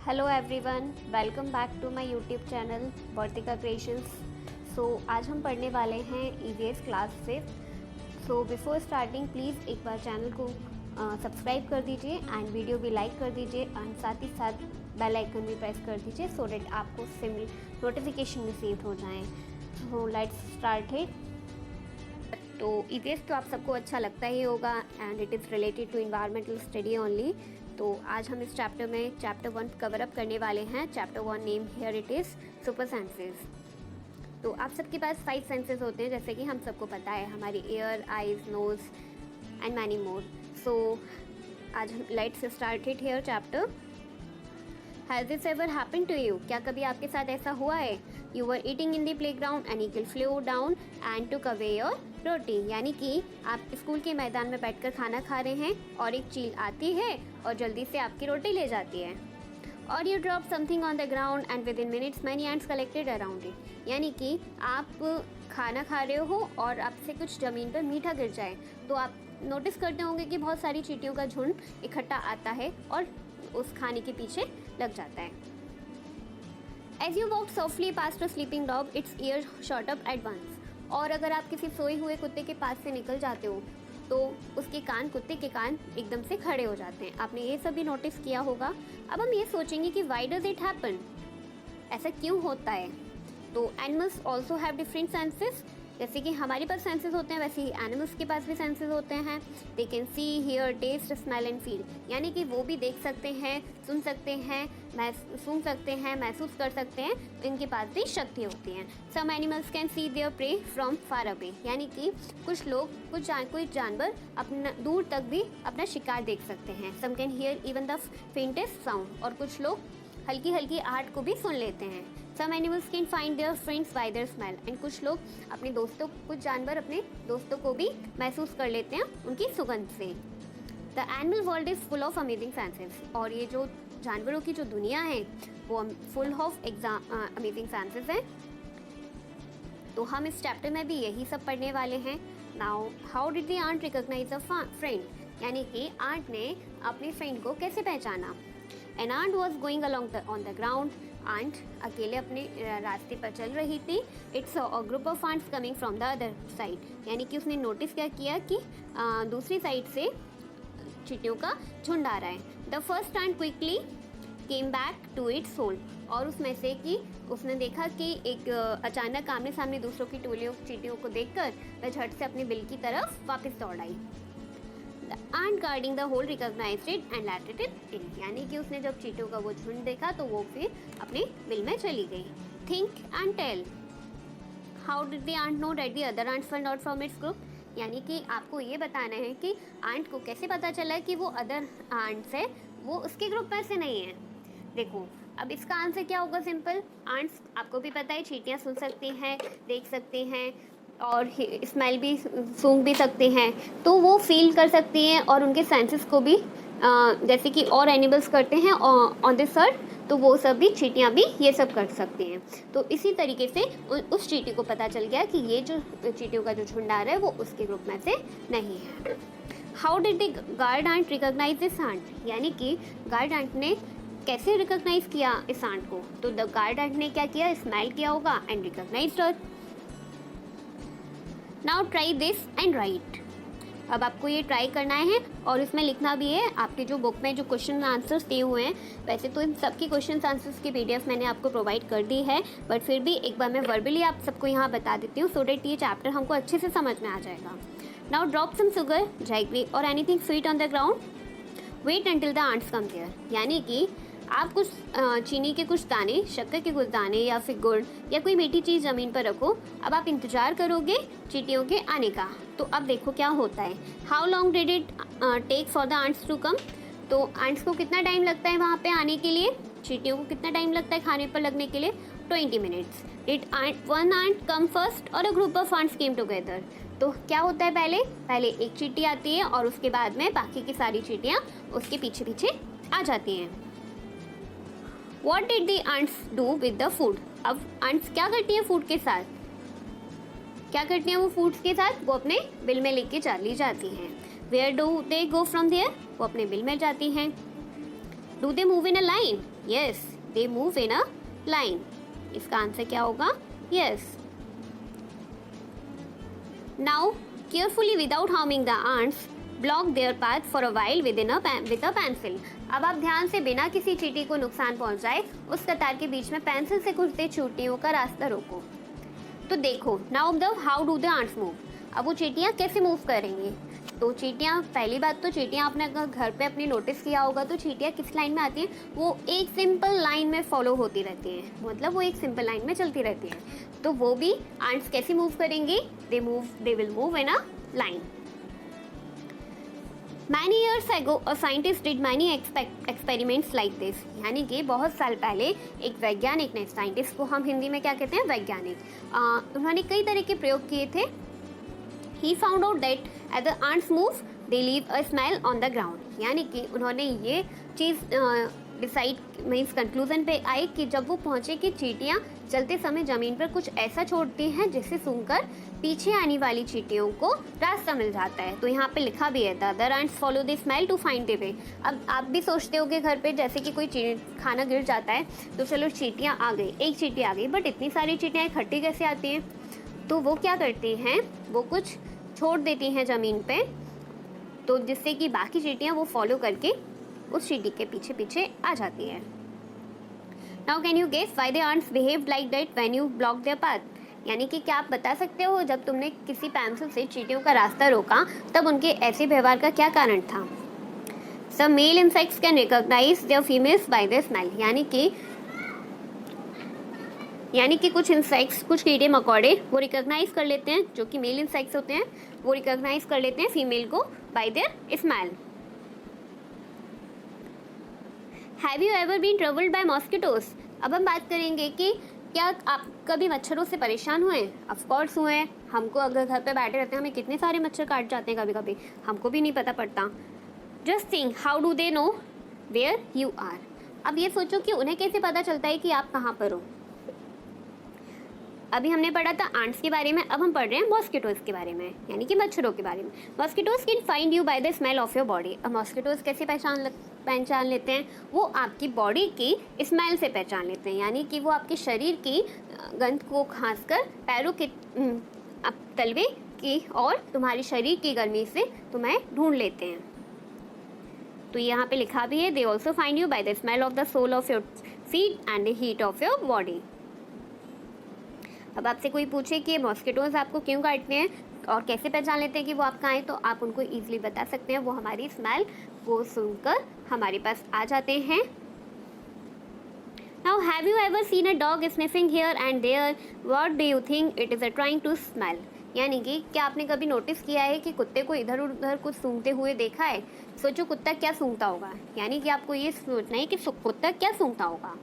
Hello everyone, welcome back to my YouTube channel Vartika creations. So आज हम पढ़ने वाले हैं EVS class 5। So before starting please एक बार चैनल को सब्सक्राइब कर दीजिए एंड वीडियो भी लाइक कर दीजिए एंड साथ ही साथ बेल आइकन भी प्रेस कर दीजिए सो डेट आपको सिमिल नोटिफिकेशन रिसीव हो जाएँ। सो लेट्स स्टार्ट है। तो ईवीएस तो आप सबको अच्छा लगता ही होगा and it is related to environmental study only. तो आज हम इस चैप्टर में चैप्टर 1 कवर अप करने वाले हैं। Chapter 1 name here it is super senses. तो आप सबके पास 5 सेंसेस होते हैं, जैसे कि हम सबको पता है, हमारी ear, eyes, nose and many more. So आज हम let's start it here chapter. Has this ever happen to you? क्या कभी आपके साथ ऐसा हुआ है? You were eating in the playground and eagle flew down and took away your roti. यानी कि आप स्कूल के मैदान में बैठकर खाना खा रहे हैं और एक चील आती है और जल्दी से आपकी रोटी ले जाती है। और you drop something on the ground and with in minutes many ends collected around it. यानी कि आप खाना खा रहे हो और आपसे कुछ ज़मीन पर मीठा गिर जाए तो आप नोटिस करते होंगे कि बहुत सारी चींटियों का झुंड इकट्ठा आता है और उस खाने के पीछे लग जाता है। As you walk softly past a sleeping dog its ear shot up at once. और अगर आप किसी सोए हुए कुत्ते के पास से निकल जाते हो तो उसके कान, कुत्ते के कान एकदम से खड़े हो जाते हैं। आपने ये सभी नोटिस किया होगा। अब हम ये सोचेंगे कि वाई डज इट हैपन, ऐसा क्यों होता है। तो animals also have different senses. जैसे कि हमारे पास सेंसेस होते हैं वैसे ही एनिमल्स के पास भी सेंसेस होते हैं। They can see, hear, taste, smell and feel. यानी कि वो भी देख सकते हैं, सुन सकते हैं, सुन सकते हैं, महसूस कर सकते हैं। इनके पास भी शक्ति होती है। Some animals can see their prey from far away. यानी कि कुछ लोग कोई जानवर अपना दूर तक भी अपना शिकार देख सकते हैं। Some can hear even the faintest sound. और कुछ लोग हल्की हल्की आहट को भी सुन लेते हैं। Some animals can find their friends by their smell. And कुछ लोग अपने दोस्तों, कुछ जानवर अपने दोस्तों को भी महसूस कर लेते हैं उनकी सुगंध से। The animal world is full of amazing senses. और ये जो जानवरों की जो दुनिया है वो फुल ऑफ अमेजिंग सेंसेस है। तो हम इस चैप्टर में भी यही सब पढ़ने वाले हैं। Now how did the ant recognise a friend. यानी कि आंट ने अपने फ्रेंड को कैसे पहचाना। An ant was going along on the ground. Ant अकेले अपने रास्ते पर चल रही थी। It's a group of ants coming from the other side. यानी कि उसने नोटिस क्या किया कि दूसरी साइड से चींटियों का झुंड आ रहा है। The first ant quickly came back to its hole. और उसमें से कि उसने देखा कि एक अचानक आमने सामने दूसरों की टोलियों चींटियों को देखकर वह झट से अपने बिल की तरफ वापस दौड़ आई। The ant guarding the hole recognized it and let it in। यानी कि उसने जब चींटियों का वो झुंड देखा तो वो फिर अपने बिल में चली गई। Think and tell। How did the ant know that the other ants were not from its group? यानी कि आपको ये बताना है कि आंट को कैसे पता चला कि वो अदर आंट्स है, वो उसके ग्रुप में से नहीं है। देखो अब इसका आंसर क्या होगा, सिंपल। आंट्स आपको भी पता है चींटियाँ सुन सकती हैं, देख सकती हैं और स्मेल भी, सूंघ भी सकते हैं। तो वो फील कर सकती हैं और उनके सेंसेस को भी जैसे कि और एनिमल्स करते हैं ऑन दिस अर्थ, तो वो सब भी चींटियाँ भी ये सब कर सकती हैं। तो इसी तरीके से उस चींटी को पता चल गया कि ये जो चींटियों का जो झुंड आ रहा है वो उसके ग्रुप में से नहीं है। How did the guard ant recognise this ant. यानी कि गार्ड आंट ने कैसे रिकॉग्नाइज किया इस आंट को। तो द गार्ड आंट ने क्या किया, स्मेल किया होगा and recognised her. Now try this and write. अब आपको ये ट्राई करना है और इसमें लिखना भी है। आपके जो बुक में जो क्वेश्चन आंसर्स दिए हुए हैं, वैसे तो इन सबकी क्वेश्चन आंसर्स की पीडीएफ मैंने आपको प्रोवाइड कर दी है, बट फिर भी एक बार मैं वर्बली आप सबको यहाँ बता देती हूँ सो डेट ये चैप्टर हमको अच्छे से समझ में आ जाएगा। Now drop some sugar, jaggery or anything sweet on the ground. Wait until the ants come here. यानी कि आप कुछ चीनी के कुछ दाने, शक्कर के कुछ दाने या फिर गुड़ या कोई मीठी चीज़ ज़मीन पर रखो। अब आप इंतज़ार करोगे चींटियों के आने का। तो अब देखो क्या होता है। How long did it take for the ants to come. तो आंट्स को कितना टाइम लगता है वहाँ पे आने के लिए, चींटियों को कितना टाइम लगता है खाने पर लगने के लिए, 20 minutes. Did one ant come first or a group of ants came together. तो क्या होता है, पहले एक चींटी आती है और उसके बाद में बाकी की सारी चींटियाँ उसके पीछे पीछे आ जाती हैं। What did the ants do with the food? अब ants क्या करती हैं फूड के साथ, क्या करती हैं वो फूड्स के साथ, वो अपने बिल में लेके चली जाती हैं। Where do they go from there? वो अपने बिल में जाती हैं। Do they move in a line? Yes, they move in a line. इसका आंसर क्या होगा? Yes. Now carefully without harming the ants block their path for a while with a pencil. अब आप ध्यान से बिना किसी चींटी को नुकसान पहुंचाए उस कतार के बीच में पेंसिल से घुसते चींटियों का रास्ता रोको। तो देखो, now observe how do the ants move. अब वो चींटियां कैसे मूव करेंगी? तो चींटियां, पहली बात तो चींटियां आपने अगर घर पे अपनी नोटिस किया होगा तो चींटियां किस लाइन में आती हैं? वो एक सिंपल लाइन में फॉलो होती रहती हैं, मतलब वो एक सिंपल लाइन में चलती रहती हैं। तो वो भी ants कैसे मूव करेंगी? They will move in a line. Many years ago, a scientist did many experiments like this। यानी कि बहुत साल पहले एक वैज्ञानिक ने, साइंटिस्ट को हम हिंदी में क्या कहते हैं? वैज्ञानिक। उन्होंने कई तरह के प्रयोग किए थे। He found out that as the ants move, they leave a smell on the ground। यानी कि उन्होंने ये चीज़ डिसाइड मीन्स कंक्लूजन पे आए कि जब वो पहुँचे कि चींटियाँ चलते समय ज़मीन पर कुछ ऐसा छोड़ती हैं जिससे सूंघकर पीछे आने वाली चींटियों को रास्ता मिल जाता है। तो यहाँ पे लिखा भी है the other ants follow the smell to find the way. अब आप भी सोचते हो कि घर पे जैसे कि कोई खाना गिर जाता है तो चलो चींटियाँ आ गई, एक चींटी आ गई, बट इतनी सारी चींटियाँ इकट्ठी कैसे आती हैं? तो वो क्या करती हैं, वो कुछ छोड़ देती हैं ज़मीन पे, तो जिससे कि बाकी चींटियाँ वो फॉलो करके उस चींटी के पीछे पीछे आ जाती है। Now can you guess why the ants behaved like that when you block their path? यानी कि क्या आप बता सकते हो जब तुमने किसी पेंसिल से चींटियों का रास्ता रोका तब उनके ऐसे व्यवहार का क्या कारण था? Some male insects can recognize their females by their smell। यानी कि कुछ इंसेक्ट्स, कुछ कीड़े मकोड़े वो रिकॉग्नाइज कर लेते हैं, जो कि मेल इंसेक्ट्स होते हैं वो रिकॉग्नाइज कर लेते हैं फीमेल को by their smell. Have you ever been troubled by mosquitoes? अब हम बात करेंगे कि क्या आप कभी मच्छरों से परेशान हुए? ऑफ कोर्स हुए हैं। हमको अगर घर पे बैठे रहते हैं हमें कितने सारे मच्छर काट जाते हैं, कभी कभी हमको भी नहीं पता पड़ता। Just think how do they know where you are. अब ये सोचो कि उन्हें कैसे पता चलता है कि आप कहाँ पर हो। अभी हमने पढ़ा था आंट्स के बारे में, अब हम पढ़ रहे हैं मॉस्किटोज के बारे में, यानी कि मच्छरों के बारे में। Mosquitoes can find you by the smell of your body. अब मॉस्किटोज कैसे पहचान लेते हैं? वो आपकी बॉडी की स्मेल से पहचान लेते हैं, यानी कि वो आपके शरीर की गंध को खासकर पैरों के तलवे की और तुम्हारे शरीर की गर्मी से तुम्हें ढूंढ लेते हैं। तो यहाँ पे लिखा भी है, they also find you by the smell of the sole of your feet and the heat of your body. अब आपसे कोई पूछे कि मॉस्किटोज आपको क्यों काटते हैं और कैसे पहचान लेते हैं कि वो आप कहाँ हैं, तो आप उनको ईजिली बता सकते हैं। वो हमारी स्मेल को सुनकर हमारे पास आ जाते हैं। Now have you ever seen a dog sniffing here and there? What do you think it is trying to smell? यानी कि क्या आपने कभी नोटिस किया है कि कुत्ते को इधर उधर कुछ सूंघते हुए देखा है? सोचो कुत्ता क्या सूंघता होगा, यानी कि आपको ये सोचना है कि कुत्ता क्या सूंघता होगा।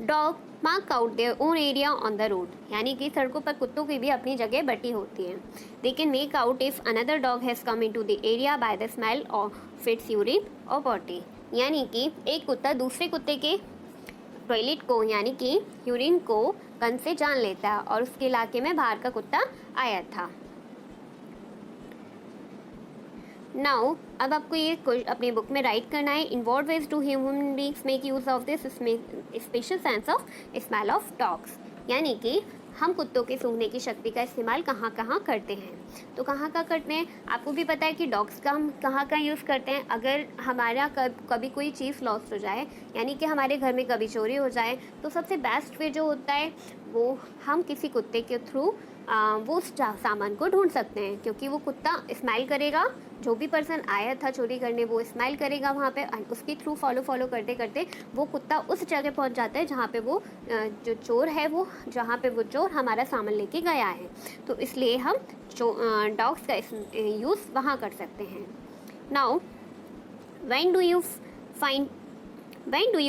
Dog mark out their own area on the road. यानी कि सड़कों पर कुत्तों की भी अपनी जगह बटी होती है। They can make out if another dog has come into the area by the smell of its urine और पॉटी। यानी कि एक कुत्ता दूसरे कुत्ते के टॉयलेट को, यानी कि यूरिन को गंध से जान लेता है और उसके इलाके में बाहर का कुत्ता आया था। नाउ अब आपको ये अपनी बुक में राइट करना है, in what ways do human beings make use of this special sense of smell of dogs. यानी कि हम कुत्तों के सूंघने की शक्ति का इस्तेमाल कहाँ कहाँ करते हैं। तो कहाँ कहाँ करते हैं आपको भी पता है कि डॉग्स का हम कहाँ कहाँ यूज़ करते हैं। अगर हमारा कभी कोई चीज़ लॉस्ट हो जाए, यानी कि हमारे घर में कभी चोरी हो जाए, तो सबसे बेस्ट वे जो होता है वो हम किसी कुत्ते के थ्रू वो उस सामान को ढूंढ सकते हैं, क्योंकि वो कुत्ता स्माइल करेगा। जो भी पर्सन आया था चोरी करने वो स्माइल करेगा वहाँ पे, उसके थ्रू फॉलो करते करते वो कुत्ता उस जगह पहुँच जाता है जहाँ पे वो जो चोर है वो जहाँ पे वो चोर हमारा सामान लेके गया है। तो इसलिए हम डॉग्स का यूज़ वहाँ कर सकते हैं। Now when do you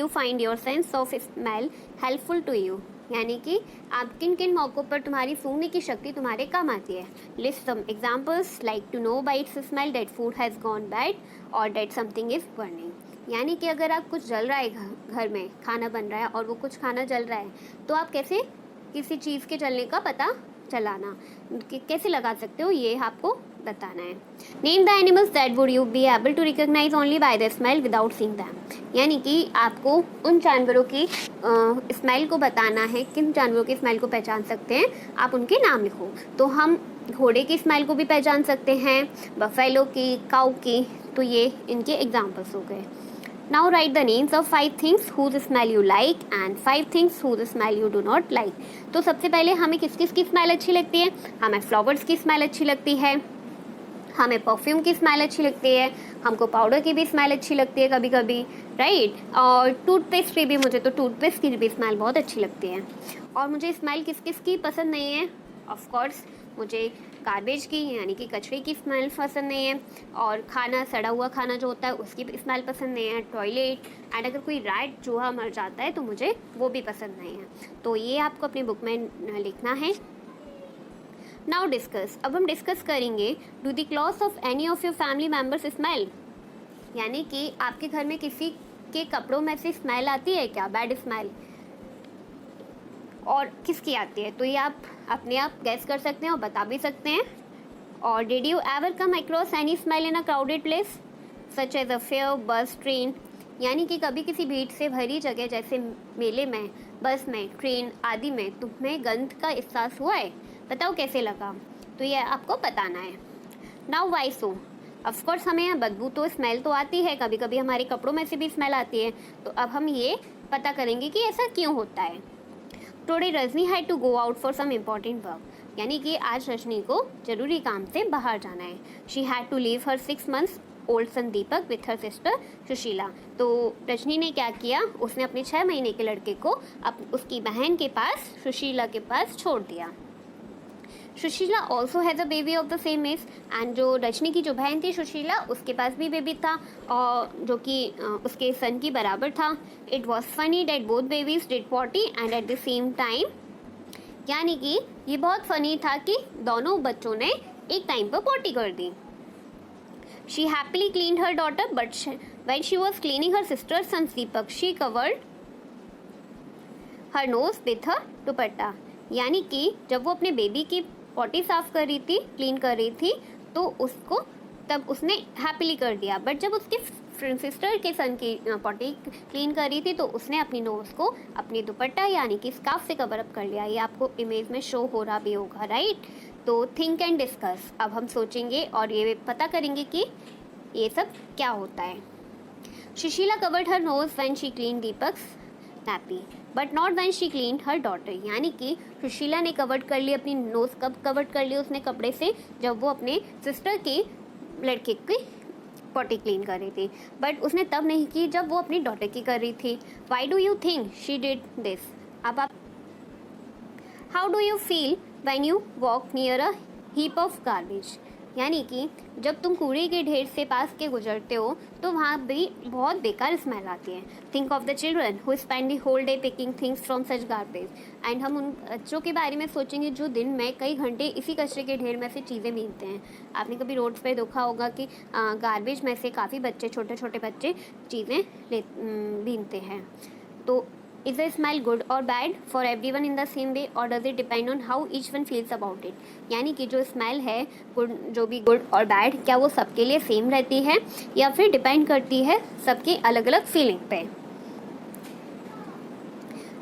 find your sense of smell helpful to you. यानी कि आप किन किन मौक़ों पर तुम्हारी सूंघने की शक्ति तुम्हारे काम आती है। List some examples like to know by its smell that food has gone bad और दैट समथिंग इज़ बर्निंग। यानी कि अगर आप कुछ जल रहा है घर में खाना बन रहा है और वो कुछ खाना जल रहा है, तो आप कैसे किसी चीज़ के जलने का पता चलाना कैसे लगा सकते हो, ये आपको बताना है। Name the animals that would you be able to recognise only by the smell without seeing them. यानी कि आपको उन जानवरों की स्मेल को बताना है, किन जानवरों की स्मेल को पहचान सकते हैं, आप उनके नाम लिखो। तो हम घोड़े की स्मेल को भी पहचान सकते हैं, बफेलो की, काऊ की, तो ये इनके एग्जाम्पल्स हो गए। Now write the names of 5 things whose smell you like and 5 things whose smell you do not like। तो सबसे पहले हमें किस किस की स्मेल अच्छी लगती है? हमें फ्लावर्स की स्मेल अच्छी लगती है, हमें परफ्यूम की स्मेल अच्छी लगती है, हमको पाउडर की भी स्मेल अच्छी लगती है कभी कभी, राइट। और टूथपेस्ट की भी, मुझे तो टूथपेस्ट की भी स्मेल बहुत अच्छी लगती है। और मुझे स्मेल किस किस की पसंद नहीं है? ऑफ कोर्स मुझे गार्बेज की यानी कि कचरे की स्मेल पसंद नहीं है, और खाना, सड़ा हुआ खाना जो होता है उसकी स्मेल पसंद नहीं है, टॉयलेट, एंड अगर कोई रैट चूहा मर जाता है तो मुझे वो भी पसंद नहीं है। तो ये आपको अपनी बुक में लिखना है। Now discuss. अब हम डिस्कस करेंगे, do the clothes of any of your family members smell. यानी कि आपके घर में किसी के कपड़ों में से स्मेल आती है क्या, बैड स्मेल, और किसकी आती है? तो ये आप अपने आप गैस कर सकते हैं और बता भी सकते हैं। और did you ever come across any smell in a crowded place such as a fair, bus, train. यानी कि कभी किसी भीड़ से भरी जगह जैसे मेले में, बस में, ट्रेन आदि में तुम्हें गंध का एहसास हुआ है? बताओ कैसे लगा? तो ये आपको बताना है। नाउ वाई सो। ऑफकोर्स हमें यहाँ बदबू तो स्मेल तो आती है, कभी कभी हमारे कपड़ों में से भी स्मेल आती है। तो अब हम ये पता करेंगे कि ऐसा क्यों होता है। Today Rajni had to go out for some important work. यानी कि आज रजनी को जरूरी काम से बाहर जाना है। She had to leave her 6 months old son Deepak with her sister Sushila. तो रजनी ने क्या किया, उसने अपने 6 महीने के लड़के को उसकी बहन के पास, सुशीला के पास छोड़ दिया। Sushila also has a baby of the same age. And जो रजनी की जो बहन थी सुशीला, उसके पास भी बेबी था, और जो कि उसके सन की बराबर था। It was funny that both babies did potty and at the same time. यानी कि ये बहुत फनी था कि दोनों बच्चों ने एक टाइम पर पॉटी कर दी। She happily cleaned her daughter but when she was cleaning her sister son Deepak she covered her nose with her dupatta. यानी कि जब वो अपने बेबी की पॉटी साफ कर रही थी, क्लीन कर रही थी, तो उसको तब उसने हैप्पीली कर दिया। बट जब उसके सिस्टर के सन की पॉटी क्लीन कर रही थी तो उसने अपनी नोज़ को अपनी दुपट्टा यानी कि स्कार्फ से कवर अप कर लिया। ये आपको इमेज में शो हो रहा भी होगा, राइट। तो थिंक एंड डिस्कस। अब हम सोचेंगे और ये पता करेंगे कि ये सब क्या होता है। Sushila covered her nose when she clean Deepak's nappy but not when she clean her daughter. यानी कि सुशीला ने कवर्ड कर ली अपनी नोज़, कब कवर्ड कर ली उसने कपड़े से, जब वो अपने सिस्टर के लड़के की पॉटी क्लीन कर रही थी। बट उसने तब नहीं की जब वो अपनी डॉटर की कर रही थी। Why do you think she did this? अब आप how do you feel when you walk near a heap of garbage. यानी कि जब तुम कूड़े के ढेर से पास के गुजरते हो तो वहाँ भी बहुत बेकार स्मेल आती है। Think of the children who spend the whole day picking things from such garbage. And हम उन बच्चों के बारे में सोचेंगे जो दिन में कई घंटे इसी कचरे के ढेर में से चीज़ें बीनते हैं। आपने कभी रोड पे देखा होगा कि गार्बेज में से काफ़ी बच्चे, छोटे छोटे बच्चे चीज़ें बीनते हैं। तो is the smell good or bad for everyone in the same way or does it depend on how each one feels about it? यानी कि जो स्मेल है, गुड, जो भी गुड और बैड, क्या वो सबके लिए सेम रहती है या फिर डिपेंड करती है सबकी अलग अलग फीलिंग पे।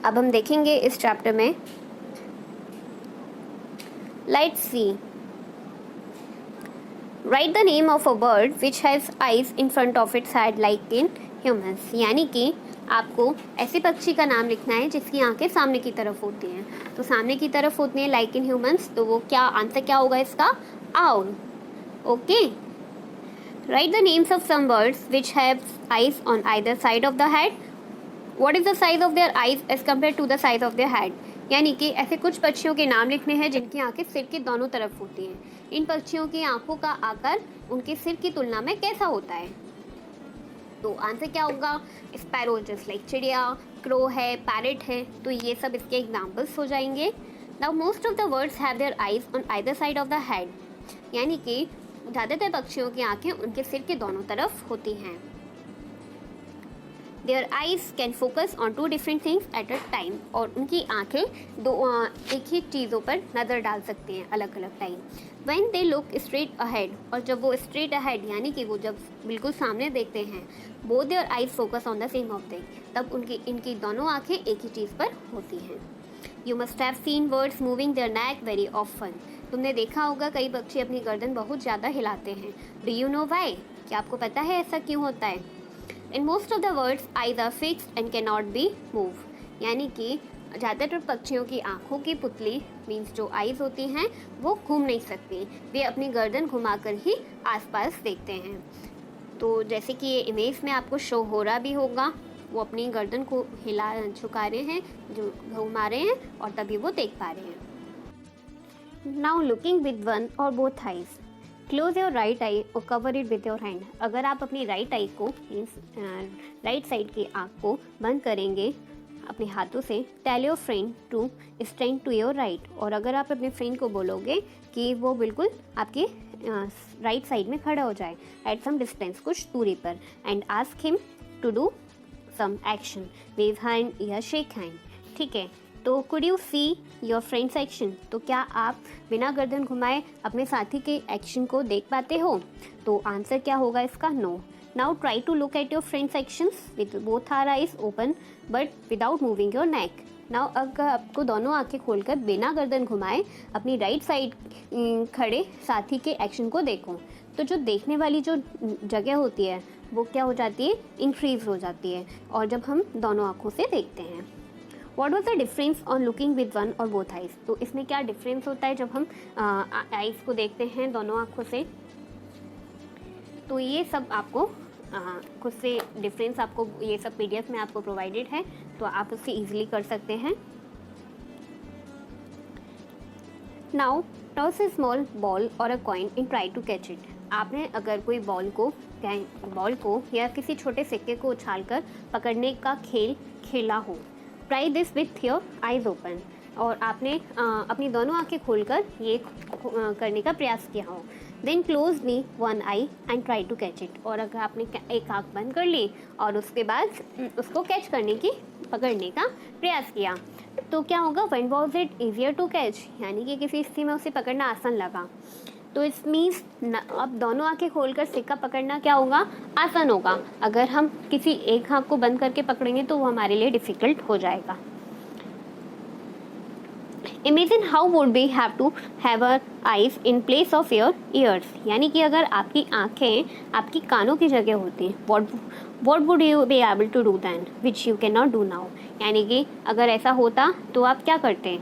अब हम देखेंगे इस चैप्टर में। Let's see. Right the name of a bird which has eyes in front of its head like in humans. यानी कि आपको ऐसे पक्षी का नाम लिखना है जिसकी आंखें सामने की तरफ होती हैं। तो सामने की तरफ होती हैं लाइक इन ह्यूमंस, तो वो क्या आंसर क्या होगा इसका? Owl. Okay. Write the names of some birds which have eyes on either side of the head. What is the size of their eyes as compare to the size of their head. यानी कि ऐसे कुछ पक्षियों के नाम लिखने हैं जिनकी आंखें सिर के दोनों तरफ होती हैं। इन पक्षियों की आंखों का आकार उनके सिर की तुलना में कैसा होता है? तो आंसर क्या होगा? स्पैरो जस्ट लाइक चिड़िया, क्रो है, पैरेट है, तो ये सब इसके एग्जाम्पल्स हो जाएंगे। Now most of the birds have their eyes on either side of the head. यानी कि ज़्यादातर पक्षियों की आंखें उनके सिर के दोनों तरफ होती हैं। Their eyes can focus on 2 different things at a time, और उनकी आंखें एक ही चीज़ों पर नज़र डाल सकती हैं अलग अलग time. When they look straight ahead, और जब वो स्ट्रेट अहेड यानी कि वो जब बिल्कुल सामने देखते हैं, both their eyes focus on the same object, तब इनकी दोनों आंखें एक ही चीज़ पर होती हैं। You must have seen birds moving their neck very often, तुमने देखा होगा कई पक्षी अपनी गर्दन बहुत ज़्यादा हिलाते हैं। डू यू नो वाई, क्या आपको पता है ऐसा क्यों होता है? In most of the birds eyes are fixed and can not be move, यानी कि ज़्यादातर पक्षियों की आँखों की पुतली मीन्स जो आइज़ होती हैं वो घूम नहीं सकती, वे अपनी गर्दन घुमाकर ही आसपास देखते हैं। तो जैसे कि ये इमेज में आपको शो हो रहा भी होगा, वो अपनी गर्दन को हिला झुका रहे हैं, जो घुमा रहे हैं, और तभी वो देख पा रहे हैं। Now looking with one or both eyes, close your right eye or cover it with your hand. अगर आप अपनी राइट आई को मीन्स राइट साइड की आँख को बंद करेंगे अपने हाथों से, tell your friend to stand to your right, और अगर आप अपने फ्रेंड को बोलोगे कि वो बिल्कुल आपके राइट साइड में खड़ा हो जाए एट सम डिस्टेंस, कुछ दूरी पर, and ask him to do some action, wave hand या शेक हैंड। ठीक है, तो could you see your friend's action, तो क्या आप बिना गर्दन घुमाए अपने साथी के एक्शन को देख पाते हो? तो आंसर क्या होगा इसका? No. Now try to look at your friend's actions with both our eyes open but without moving your neck. नाउ अगर आपको दोनों आंखें खोलकर बिना गर्दन घुमाए अपनी राइट साइड खड़े साथी के एक्शन को देखो, तो जो देखने वाली जो जगह होती है वो क्या हो जाती है? इंक्रीज हो जाती है, और जब हम दोनों आंखों से देखते हैं। What was the difference on looking with one or both eyes? तो इसमें क्या डिफरेंस होता है जब हम आइज़ को देखते हैं दोनों आँखों से? तो ये सब आपको खुद से डिफरेंस आपको ये सब PDF में आपको प्रोवाइडेड है, तो आप उससे ईजिली कर सकते हैं। Now toss a small ball और a coin and try to catch it. आपने अगर कोई बॉल को या किसी छोटे सिक्के को उछालकर पकड़ने का खेल खेला हो, try this with your eyes open, और आपने अपनी दोनों आंखें खोलकर ये करने का प्रयास किया हो। Then close the one eye and try to catch it, और अगर आपने एक आंख बंद कर ली और उसके बाद उसको कैच करने की पकड़ने का प्रयास किया, तो क्या होगा? When was it easier to catch, यानी कि किसी स्थिति में उसे पकड़ना आसान लगा। तो इस मीन्स अब दोनों आंखें खोलकर सिक्का पकड़ना क्या होगा? आसान होगा। अगर हम किसी एक आंख को बंद करके पकड़ेंगे तो वो हमारे लिए डिफ़िकल्ट हो जाएगा। Imagine how would be have to have a eyes in place of your ears, यानी कि अगर आपकी आंखें आपकी कानों की जगह होती what would you be able to do then which you can not do now, यानी कि अगर ऐसा होता तो आप क्या करते?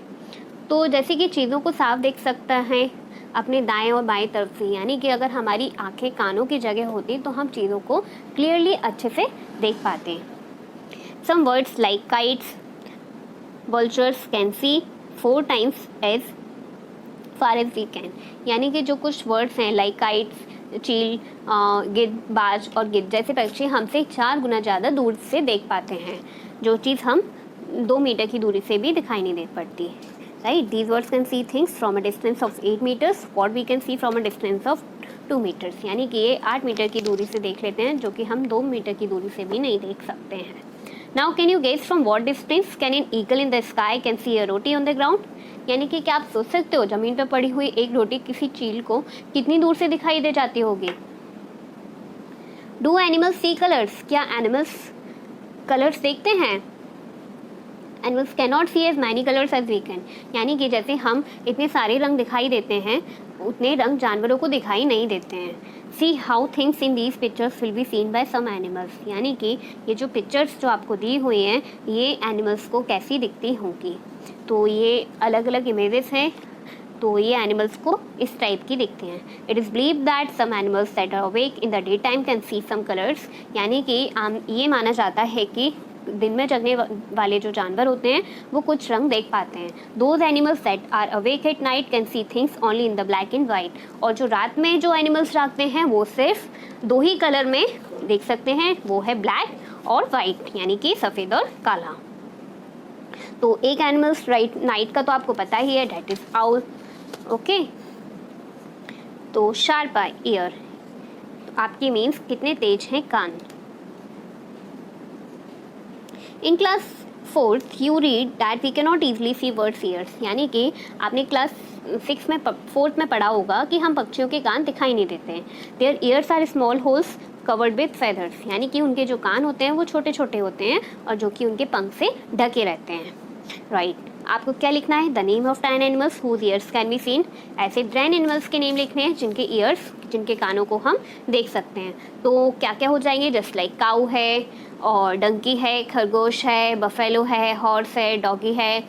तो जैसे कि चीज़ों को साफ देख सकता है अपने दाएं और बाएं तरफ से, यानी कि अगर हमारी आंखें कानों की जगह होती तो हम चीज़ों को क्लियरली अच्छे से देख पाते। Some birds like kites, vultures can see 4 times as far as we can, यानी कि जो कुछ वर्ड्स हैं लाइक काइट्स, चील, गिद्ध, बाज और गिद्ध जैसे पक्षी हमसे 4 गुना ज़्यादा दूर से देख पाते हैं, जो चीज़ हम 2 मीटर की दूरी से भी दिखाई नहीं दे पड़ती। Right? These birds can see things from a distance of 8 meters, what we can see from a distance of 2 meters, यानी कि ये 8 मीटर की दूरी से देख लेते हैं, जो कि हम 2 मीटर की दूरी से भी नहीं देख सकते हैं। Now can you guess from what distance can an eagle in the sky can see a roti on the ground? यानी कि क्या आप सोच सकते हो ज़मीन पर पड़ी हुई एक रोटी किसी चील को कितनी दूर से दिखाई दे जाती होगी? Do animals see colors? क्या एनिमल्स कलर्स देखते हैं? Animals cannot see as many colors as we can, यानी कि जैसे हम इतने सारे रंग दिखाई देते हैं उतने रंग जानवरों को दिखाई नहीं देते हैं। See how things in these pictures will be seen by some animals, यानी कि ये जो पिक्चर्स जो आपको दी हुई हैं ये एनिमल्स को कैसी दिखती होंगी। तो ये अलग अलग इमेजेस हैं, तो ये एनिमल्स को इस टाइप की दिखती हैं। It is believe that some animals that are awake in the day time can see some colours, यानी कि ये माना जाता है कि दिन में जगने वाले जो जानवर होते हैं वो कुछ रंग देख पाते हैं। Those animals that are awake at night can see things only in the black and white, और जो रात में जो एनिमल्स जागते हैं वो सिर्फ 2 ही कलर में देख सकते हैं, वो है ब्लैक और वाइट, यानी कि सफ़ेद और काला। तो एक एनिमल्स नाइट का तो आपको पता ही है, डैट इज़ आउल। ओके, तो शार्प आई ईयर, तो आपकी मीन्स कितने तेज हैं कान। In class 4th you read that we can not easily see birds ears, यानी कि आपने क्लास 4th में पढ़ा होगा कि हम पक्षियों के कान दिखाई नहीं देते हैं। Their ears are small holes covered with feathers, यानी कि उनके जो कान होते हैं वो छोटे छोटे होते हैं और जो कि उनके पंख से ढके रहते हैं। राइट, आपको क्या लिखना है? The name of 10 animals whose ears can be seen. ऐसे 10 एनिमल्स के नेम लिखने हैं जिनके ईयर्स, जिनके कानों को हम देख सकते हैं। तो क्या क्या हो जाएंगे? जस्ट लाइक काऊ है और डंकी है, खरगोश है, बफेलो है, हॉर्स है, डॉगी है,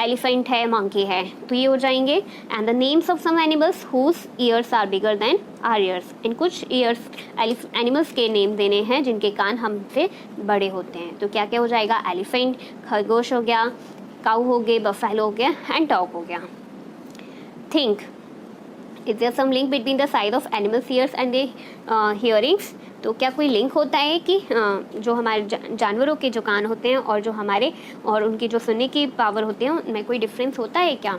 एलिफेंट है, मंकी है, तो ये हो जाएंगे। And the names of some animals whose ears are bigger than are ears. इन कुछ ईयर्स एनिमल्स के नेम देने हैं जिनके कान हमसे बड़े होते हैं। तो क्या क्या हो जाएगा? एलिफेंट, खरगोश हो गया, काऊ हो गए, बफेलो हो गया एंड डॉग हो गया। Think, is there some link between the size of animals ears and the hearings? तो क्या कोई लिंक होता है कि जो हमारे जानवरों के जो कान होते हैं और जो हमारे और उनकी जो सुनने की पावर होती है उनमें कोई डिफरेंस होता है क्या?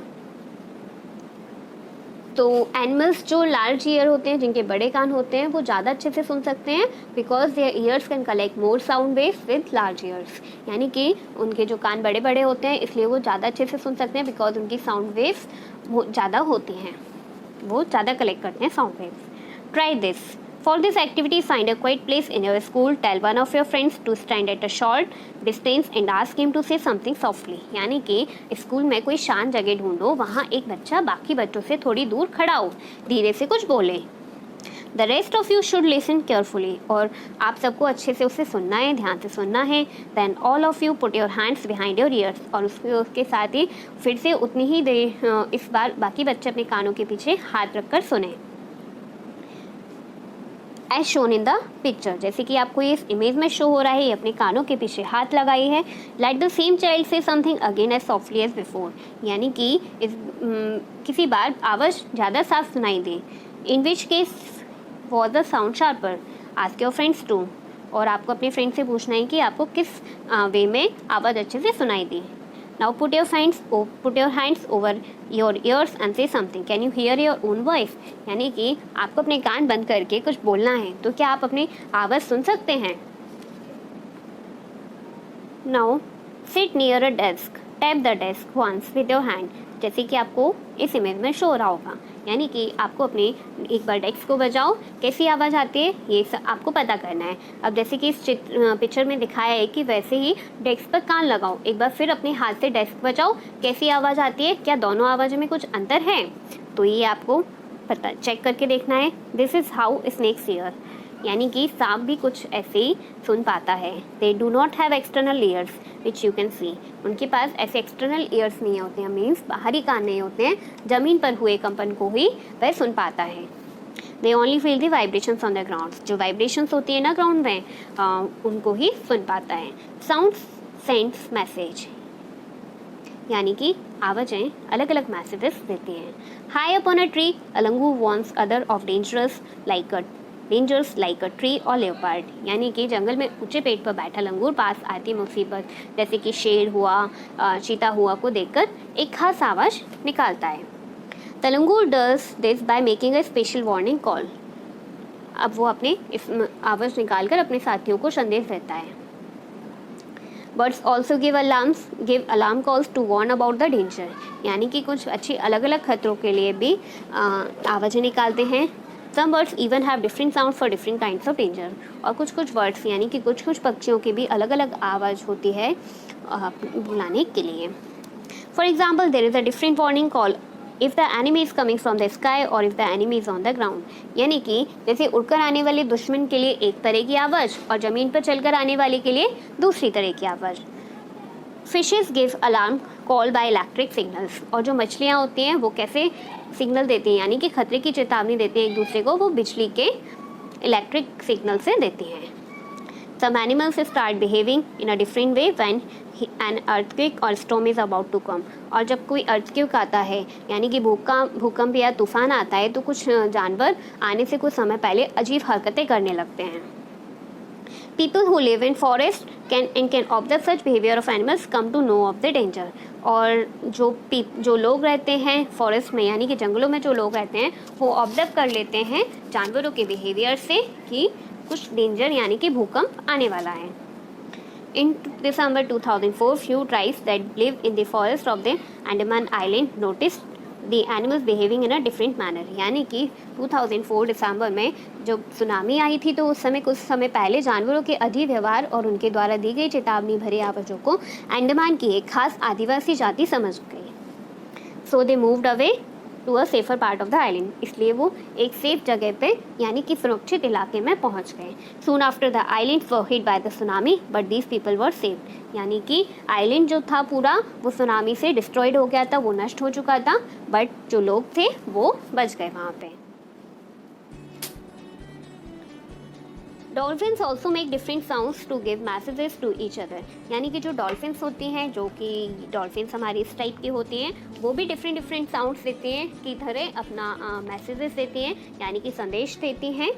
तो एनिमल्स जो लार्ज ईयर होते हैं, जिनके बड़े कान होते हैं, वो ज़्यादा अच्छे से सुन सकते हैं because their ears can collect more sound waves with large ears, यानी कि उनके जो कान बड़े बड़े होते हैं इसलिए वो ज़्यादा अच्छे से सुन सकते हैं बिकॉज उनकी साउंड वेव्स ज़्यादा होती हैं, वो ज़्यादा कलेक्ट करते हैं sound waves. Try this. For this activity, find a quiet place in your school. Tell one of your friends to stand at a short distance and ask him to say something softly. यानी कि school में कोई शांत जगह ढूंढो, वहाँ एक बच्चा बाकी बच्चों से थोड़ी दूर खड़ा हो, धीरे से कुछ बोले। The rest of you should listen carefully. और आप सबको अच्छे से उसे सुनना है, ध्यान से सुनना है। Then all of you put your hands behind your ears. और उसके साथ ही फिर से उतनी ही देर इस बार बाकी बच्चे अपने कानों के पीछे हाथ रखकर सुने। As shown in the picture, जैसे कि आपको ये इस इमेज में शो हो रहा है, ये अपने कानों के पीछे हाथ लगाई है। Let the same child say something again as softly as before, यानी कि किसी बार आवाज़ ज़्यादा साफ सुनाई दे। In which case was the sound sharper, ask your friends too. और आपको अपने फ्रेंड से पूछना है कि आपको किस वे में आवाज़ अच्छे से सुनाई दी। Now put your hands over your ears and say something. Can you hear your own voice? यानी कि आपको अपने कान बंद करके कुछ बोलना है, तो क्या आप अपनी आवाज़ सुन सकते हैं? Now sit near a desk. Tap the desk once with your hand. जैसे कि आपको इस इमेज में शो हो रहा होगा, यानी कि आपको अपने एक बार डेस्क को बजाओ, कैसी आवाज़ आती है ये सब आपको पता करना है। अब जैसे कि इस पिक्चर में दिखाया है कि वैसे ही डेस्क पर कान लगाओ, एक बार फिर अपने हाथ से डेस्क बजाओ, कैसी आवाज़ आती है, क्या दोनों आवाज़ों में कुछ अंतर है? तो ये आपको पता चेक करके देखना है। This is how snakes hear, यानी कि सांप भी कुछ ऐसे ही सुन पाता है। They do not have external years which you can see, उनके पास ऐसे एक्सटर्नल ईयर्स नहीं होते हैं, मीन्स बाहरी कान नहीं होते हैं, ज़मीन पर हुए कंपन को ही वह सुन पाता है। They only feel the vibrations on the ground, जो वाइब्रेशंस होती है ना ग्राउंड में उनको ही सुन पाता है। साउंड सेंड्स मैसेज, यानी कि आवाज़ें अलग अलग मैसेजेस देती हैं। High up on a tree a langur warns other of dangers like a tree और लेपर्ड, यानी कि जंगल में ऊंचे पेड़ पर बैठा लंगूर पास आती मुसीबत जैसे कि शेर हुआ, चीता हुआ को देखकर एक खास आवाज़ निकालता है। The langur does this by making a special warning call, अब वो अपने इस आवाज़ निकालकर अपने साथियों को संदेश देता है। Birds also give alarm calls to warn about the danger, यानी कि कुछ अच्छी अलग अलग खतरों के लिए भी आवाज़ें निकालते हैं। Some birds even have different sound for different kinds of danger, और कुछ बर्ड्स यानी कि कुछ पक्षियों की भी अलग अलग आवाज़ होती है बुलाने के लिए। For example there is a different warning call if the enemy is coming from the sky or if the enemy is on the ground, यानी कि जैसे उड़कर आने वाले दुश्मन के लिए एक तरह की आवाज़ और ज़मीन पर चलकर आने वाले के लिए दूसरी तरह की आवाज़। Fishes give alarm call by electric signals, और जो मछलियाँ होती हैं वो कैसे सिग्नल देती हैं, यानी कि खतरे की चेतावनी देती हैं एक दूसरे को, वो बिजली के इलेक्ट्रिक सिग्नल से देती हैं। Some animals start behaving in a different way when an earthquake or storm is about to come, और जब कोई earthquake आता है यानी कि भूकंप या तूफान आता है तो कुछ जानवर आने से कुछ समय पहले अजीब हरकतें करने लगते हैं। People who live in forest can observe such behavior of animals come to know of the danger, और जो लोग रहते हैं फॉरेस्ट में यानी कि जंगलों में जो लोग रहते हैं वो ऑब्जर्व कर लेते हैं जानवरों के बिहेवियर से कि कुछ डेंजर यानी कि भूकंप आने वाला है। In December 2004, few tribes that live in the forest of the Andaman Island noticed the animals behaving in a different manner. यानी कि 2004 दिसंबर में जब सुनामी आई थी तो उस समय कुछ समय पहले जानवरों के अजीब व्यवहार और उनके द्वारा दी गई चेतावनी भरे आवाज़ों को अंडमान की एक खास आदिवासी जाति समझ गई. So they moved away to a safer part of the island. इसलिए वो एक सेफ जगह पे यानी कि सुरक्षित इलाके में पहुंच गए. Soon after the island were hit by the tsunami but these people were saved. यानी कि आइलैंड जो था पूरा वो सुनामी से डिस्ट्रॉयड हो गया था, वो नष्ट हो चुका था, बट जो लोग थे वो बच गए वहाँ पे. Dolphins also make different sounds to give messages to each other. यानी कि जो डॉल्फिन्स होती हैं, जो कि डॉल्फिन्स हमारी इस टाइप की होती हैं, वो भी डिफरेंट साउंड्स देती हैं की तरह अपना मैसेजेस देती हैं, यानी कि संदेश देती हैं.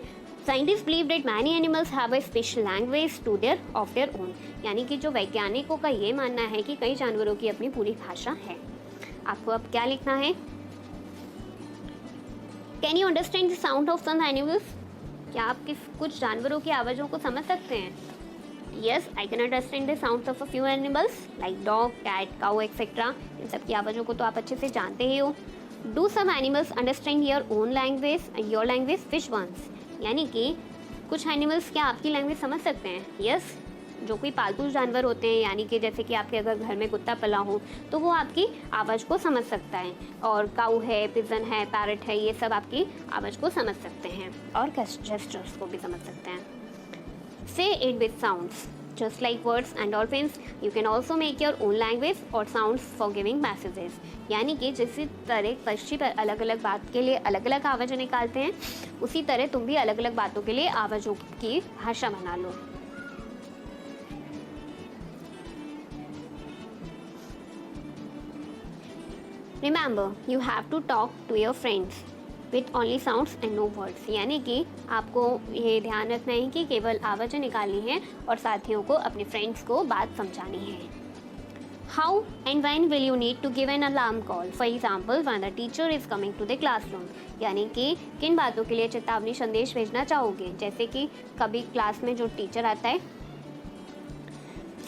Scientist believe that many animals have a special language to their of their own. यानी कि जो वैज्ञानिकों का ये मानना है कि कई जानवरों की अपनी पूरी भाषा है. आपको अब क्या लिखना है? Can you understand the sound of some animals? क्या आप कुछ जानवरों की आवाज़ों को समझ सकते हैं? Yes, I can understand the sounds of a few animals like dog, cat, cow etcetera. इन सब की आवाज़ों को तो आप अच्छे से जानते ही हो. Do some animals understand your own language and your language which ones? यानी कि कुछ एनिमल्स क्या आपकी लैंग्वेज समझ सकते हैं? यस, जो कोई पालतू जानवर होते हैं, यानी कि जैसे कि आपके अगर घर में कुत्ता पला हो तो वो आपकी आवाज़ को समझ सकता है. और काऊ है, पिजन है, पैरट है, ये सब आपकी आवाज़ को समझ सकते हैं और जेस्चर्स को भी समझ सकते हैं. से it with sounds just like words and dolphins you can also make your own language or sounds for giving messages. यानी कि जिस तरह पक्षी पर अलग अलग बात के लिए अलग अलग आवाज़ें निकालते हैं, उसी तरह तुम भी अलग अलग बातों के लिए आवाज़ों की भाषा बना लो. Remember, you have to talk to your friends with only sounds and no words. यानी कि आपको ये ध्यान रखना है कि केवल आवाज़ें निकालनी है और साथियों को, अपने फ्रेंड्स को बात समझानी है. How and when will you need to give an alarm call? For example, when the teacher is coming to the classroom. यानी कि किन बातों के लिए चेतावनी संदेश भेजना चाहोगे? जैसे कि कभी क्लास में जो टीचर आता है.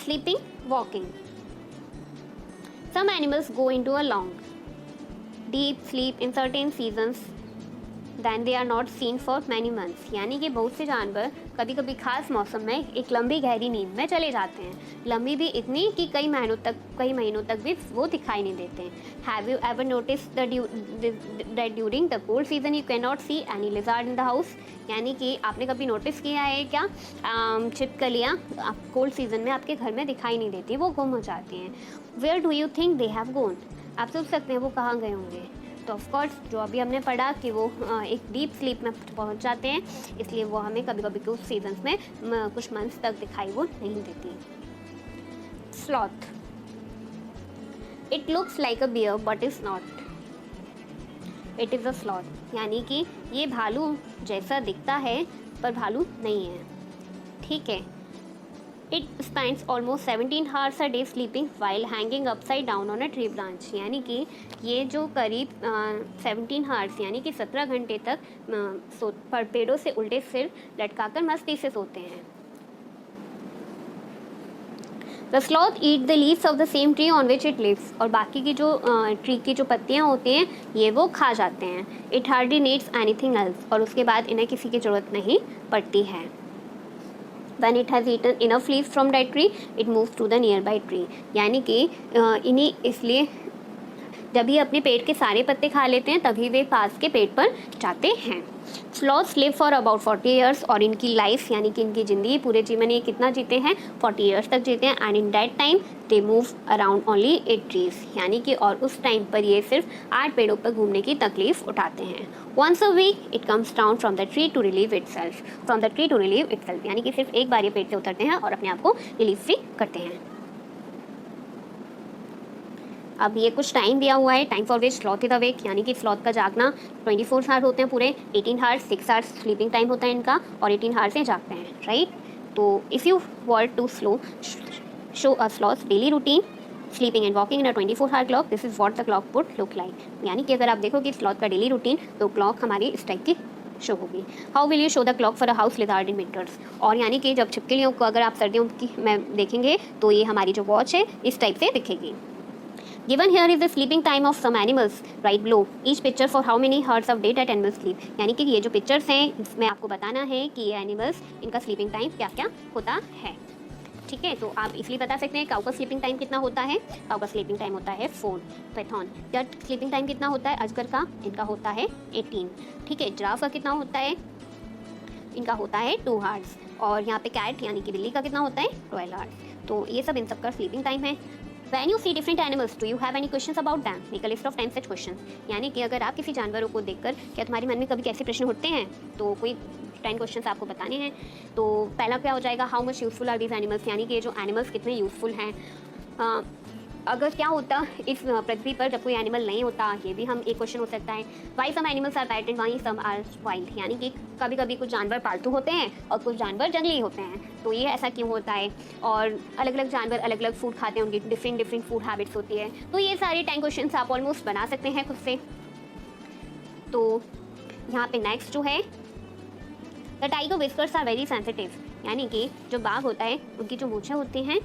Sleeping, walking. Some animals go into a long deep sleep in certain seasons then they are not seen for many months. यानी कि बहुत से जानवर कभी कभी खास मौसम में एक लंबी गहरी नींद में चले जाते हैं. लंबी भी इतनी कि कई महीनों तक भी वो दिखाई नहीं देते. Have you ever noticed that during the cold season you cannot see any lizard in the house? यानी कि आपने कभी नोटिस किया है क्या छिपकलियाँ कोल्ड सीजन में आपके घर में दिखाई नहीं देती, वो गुम हो जाती हैं. Where do you think they have gone? आप सोच सकते हैं वो कहाँ गए होंगे. तो ऑफकोर्स जो अभी हमने पढ़ा कि वो एक डीप स्लीप में पहुंच जाते हैं, इसलिए वो हमें कभी कभी कुछ सीजन्स में कुछ मंथ्स तक दिखाई वो नहीं देती. Sloth. It looks like a bear but is not. It is a sloth. यानी कि ये भालू जैसा दिखता है पर भालू नहीं है. ठीक है. It spends almost 17 hours a day sleeping while hanging upside down on a tree branch. यानी कि ये जो करीब 17 hours यानी कि 17 घंटे तक पर पेड़ों से उल्टे सिर लटकाकर मस्ती से सोते हैं. The sloth eat the leaves of the same tree on which it lives. और बाकी की जो ट्री की जो पत्तियाँ होती हैं ये वो खा जाते हैं. It hardly needs anything else. और उसके बाद इन्हें किसी की ज़रूरत नहीं पड़ती है. When it has eaten enough leaves from that tree, it moves to the nearby tree. यानी कि इन्हीं इसलिए जब ये अपने पेट के सारे पत्ते खा लेते हैं तभी वे पास के पेट पर जाते हैं. Sloths live for about 40 years और इनकी लाइफ यानी कि इनकी ज़िंदगी पूरे जीवन ये कितना जीते हैं 40 years तक जीते हैं. And in that time they move around only 8 trees. यानी कि और उस टाइम पर ये सिर्फ 8 पेड़ों पर घूमने की तकलीफ उठाते हैं. Once a week it comes down from the tree to relieve itself. From the tree to relieve itself. यानी कि सिर्फ एक बार ये पेड़ से उतरते हैं और अपने आप को रिलीफ फ्री करते हैं. अब ये कुछ टाइम दिया हुआ है. Time for which sloth is awake. यानी कि स्लॉथ का जागना 24 आवर्स होते हैं पूरे. 18 आवर्स 6 आवर्स स्लीपिंग टाइम होता है इनका और 18 आवर्स से जागते हैं. राइट. तो if you want to show a sloth daily routine sleeping and walking in a 24-hour clock, this is what the clock would look like. यानी कि अगर आप देखो कि स्लॉथ का डेली रूटीन तो क्लॉक हमारी इस टाइप की शो होगी। How will you show the clock for a house lizard in winters, और यानी कि जब छिपकलियों को अगर आप सर्दियों की में देखेंगे तो ये हमारी जो वॉच है इस टाइप से दिखेगी। Given here is the sleeping time of some animals right below each picture for how many hours of day that animals sleep, यानी कि ये जो पिक्चर्स हैं इसमें आपको बताना है कि ये एनिमल्स इनका स्लीपिंग टाइम क्या क्या होता है। ठीक है, तो आप इसलिए बता सकते हैं काऊ का स्लीपिंग टाइम कितना होता है। काऊ का स्लीपिंग टाइम होता है 4 पैथॉन। या स्लीपिंग टाइम कितना होता है अजगर का, इनका होता है 18। ठीक है, जिराफ का कितना होता है, इनका होता है 2 आवर्स। और यहाँ पे कैट यानी कि बिल्ली का कितना होता है 12 आवर्स। तो ये सब इन सब का स्लीपिंग टाइम है। When you see different animals, do you have any questions about them? Make a list of 10 such questions. यानी कि अगर आप किसी जानवरों को देखकर क्या तुम्हारे मन में कभी कैसे प्रश्न उठते हैं, तो कोई 10 क्वेश्चंस आपको बताने हैं। तो पहला क्या हो जाएगा, how much useful are these animals, यानी कि ये जो एनिमल्स कितने यूजफुल हैं। अगर क्या होता इस पृथ्वी पर जब कोई एनिमल नहीं होता, ये भी हम एक क्वेश्चन हो सकता है। Why some animals are pet and why some are wild, यानी कि कभी कभी कुछ जानवर पालतू होते हैं और कुछ जानवर जंगली होते हैं, तो ये ऐसा क्यों होता है। और अलग अलग जानवर अलग अलग फूड खाते हैं, उनकी डिफरेंट फूड हैबिट्स होती है। तो ये सारे 10 क्वेश्चन आप ऑलमोस्ट बना सकते हैं खुद से। तो यहाँ पे नेक्स्ट जो है, the tiger whiskers are very sensitive, यानी कि जो बाघ होता है उनकी जो मूछें होती हैं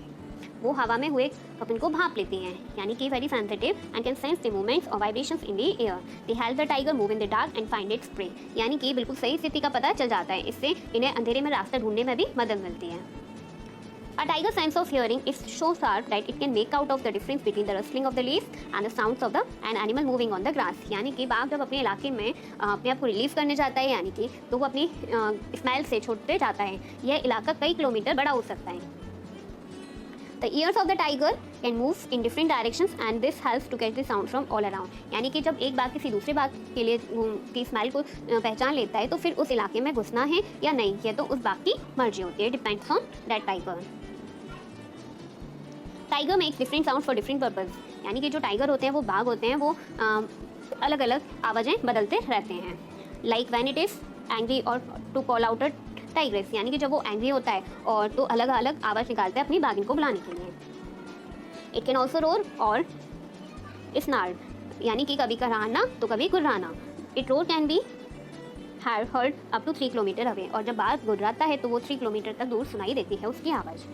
वो हवा में हुए कंपन को भाप लेती हैं, यानी कि very sensitive and can sense the movements और vibrations in the air. They help the tiger move in the dark and find its prey, यानी कि बिल्कुल सही स्थिति का पता चल जाता है। इससे इन्हें अंधेरे में रास्ता ढूंढने में भी मदद मिलती है। A tiger's sense of hearing is so sharp that it can make out of the difference between the rustling of the leaves and the sounds of an animal moving on the grass, यानी कि बाघ जब अपने इलाके में अपने आप को रिलीव करने जाता है, यानी कि तो वो अपनी स्मेल से छोड़ते जाता है। यह इलाका कई किलोमीटर बड़ा हो सकता है। The ears of the tiger can move in different directions and this helps to catch the sound from all around, यानी कि जब एक बाघ किसी दूसरे बाघ के लिए की स्मेल को पहचान लेता है तो फिर उस इलाके में घुसना है या नहीं, यह तो उस बाघ की मर्जी होती है, depends on that tiger. Tiger makes different sound for different purpose, यानी कि जो टाइगर होते हैं वो बाघ होते हैं, वो अलग अलग आवाज़ें बदलते रहते हैं। Like when it is angry or to call out a tigress, यानी कि जब वो एंग्री होता है और तो अलग अलग आवाज़ निकालता है अपनी बाघिन को बुलाने के लिए। इट कैन ऑल्सो रोर और स्नार्ल, यानी कि कभी कराहना तो कभी गुर्राना। It roar can be heard up to 3 kilometre away, और जब बाघ गुर्राता है तो वो 3 किलोमीटर तक दूर सुनाई देती है उसकी आवाज़।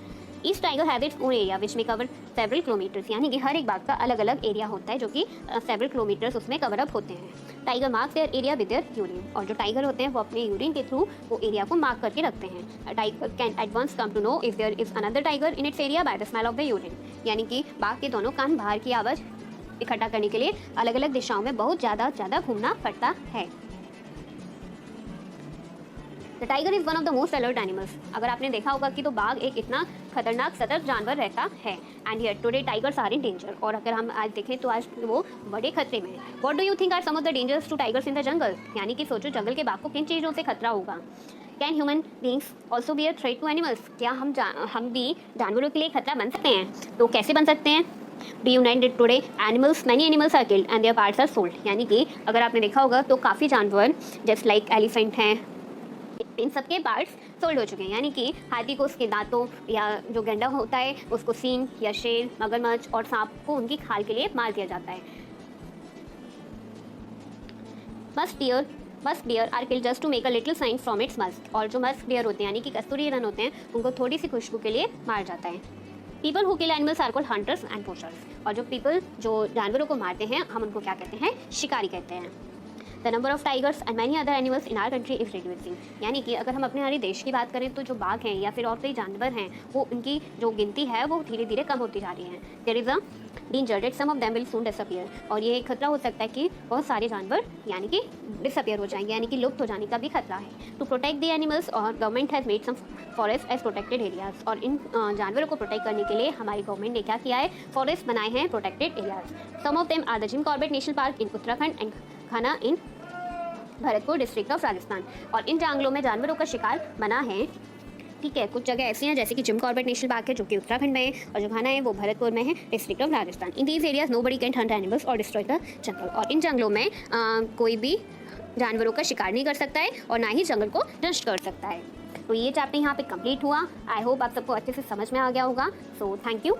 Each tiger have its own area which में कवर सेवरल किलोमीटर्स, यानी कि हर एक बाघ का अलग अलग एरिया होता है जो कि सेवरल किलोमीटर्स उसमें कवर अप होते हैं। Tiger marks their area with their urine, और जो टाइगर होते हैं वो अपने यूरिन के थ्रू वो एरिया को मार्क करके रखते हैं। Tiger can at once come to know if there is another tiger in its area by the smell of the urine, यानी कि बाघ के दोनों कान बाहर की आवाज़ इकट्ठा करने के लिए अलग अलग दिशाओं में बहुत ज़्यादा घूमना पड़ता है। The tiger is one of the most alert animals, अगर आपने देखा होगा कि तो बाघ एक इतना खतरनाक सतर्क जानवर रहता है। And here today tigers are in danger, और अगर हम आज देखें तो आज वो बड़े खतरे में है। What do you think are some of the dangers to tigers in the jungle, यानी कि सोचो जंगल के बाघ को किन चीज़ों से खतरा होगा। Can human beings also be a threat to animals, क्या हम भी जानवरों के लिए खतरा बन सकते हैं, तो कैसे बन सकते हैं। Reunited today, many animals are killed and their parts are sold, यानी कि अगर आपने देखा होगा तो काफ़ी जानवर जैसे लाइक एलिफेंट हैं, इन सब के पार्ट्स सोल्ड हो चुके हैं, यानी कि हाथी को उसके दांतों या जो गंडा होता है उसको सींग या शेर, मगरमच्छ और सांप को उनकी खाल के लिए मार दिया जाता है। Musk deer are killed just to make a little scent from its musk, और जो मस्क डियर होते हैं यानी कि कस्तूरी हिरन होते हैं उनको थोड़ी सी खुशबू के लिए मार जाता है। People who kill animals are called hunters and poachers, और जो पीपल जो जानवरों को मारते हैं हम उनको क्या कहते हैं, शिकारी कहते हैं। The number of tigers and many other animals in our country is reducing, यानी कि अगर हम अपने हमारे देश की बात करें तो जो बाघ हैं या फिर और कई जानवर हैं वो उनकी जो गिनती है वो धीरे धीरे कम होती जा रही है। There is a danger that some of them will soon disappear, और ये खतरा हो सकता है कि बहुत सारे जानवर यानी कि डिसअपीयर हो जाएंगे, यानी कि लुप्त हो जाने का भी खतरा है। To protect the animals our government has made some forest as protected areas, और इन जानवरों को प्रोटेक्ट करने के लिए हमारी गवर्नमेंट ने क्या किया है, फॉरेस्ट बनाए हैं protected areas. Some of them are the Jim Corbett National Park in Uttarakhand and Ghana in Bharatpur district of Rajasthan, और इन जंगलों में जानवरों का शिकार मना है। ठीक है, कुछ जगह ऐसी हैं जैसे कि जिम कॉर्बेट नेशनल पार्क है जो कि उत्तराखंड में है, और जो खाना है वो भरतपुर में है district of Rajasthan. In these areas nobody can Hunt animals और डिस्ट्रॉय द जंगल, और इन जंगलों में कोई भी जानवरों का शिकार नहीं कर सकता है और ना ही जंगल को नष्ट कर सकता है। तो ये चैप्टर यहाँ पे कंप्लीट हुआ। आई होप आप सबको अच्छे से समझ में आ गया होगा। So thank you.